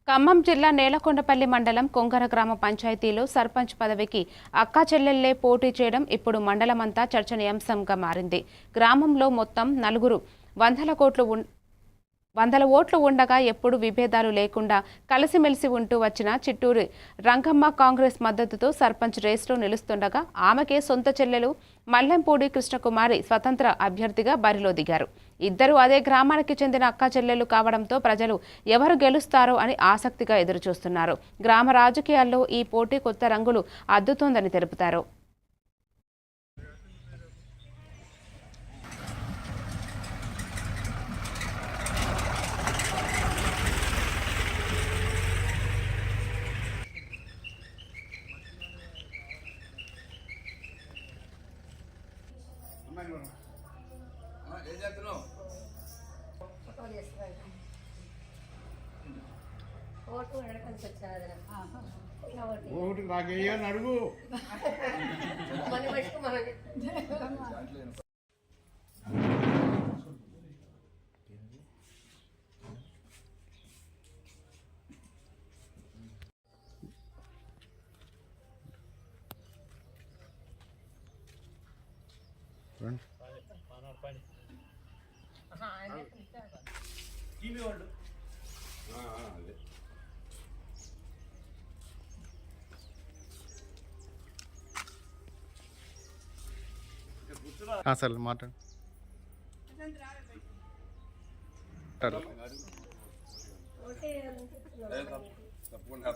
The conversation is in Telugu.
ఖమ్మం జిల్లా నేలకొండపల్లి మండలం కొంగర గ్రామ పంచాయతీలో సర్పంచ్ పదవికి అక్కా చెల్లెళ్లే పోటీ చేయడం ఇప్పుడు మండలమంతా చర్చనీయాంశంగా మారింది. గ్రామంలో మొత్తం 4 వందల ఓట్లు ఉండగా ఎప్పుడు విభేదాలు లేకుండా కలిసిమెలిసి ఉంటూ వచ్చిన చిట్టూరి రంగమ్మ కాంగ్రెస్ మద్దతుతో సర్పంచ్ రేస్లో నిలుస్తుండగా ఆమెకే సొంత చెల్లెలు మల్లెంపూడి కృష్ణకుమారి స్వతంత్ర అభ్యర్థిగా బరిలో దిగారు. ఇద్దరు అదే గ్రామానికి చెందిన అక్కా చెల్లెలు కావడంతో ప్రజలు ఎవరు గెలుస్తారో అని ఆసక్తిగా ఎదురుచూస్తున్నారు. గ్రామ రాజకీయాల్లో ఈ పోటీ కొత్త రంగులు అద్దుతోందని తెలుపుతారు. ఓటు నాకేయని అడుగు. సార్ మాట్లాడు. తప్పకుండా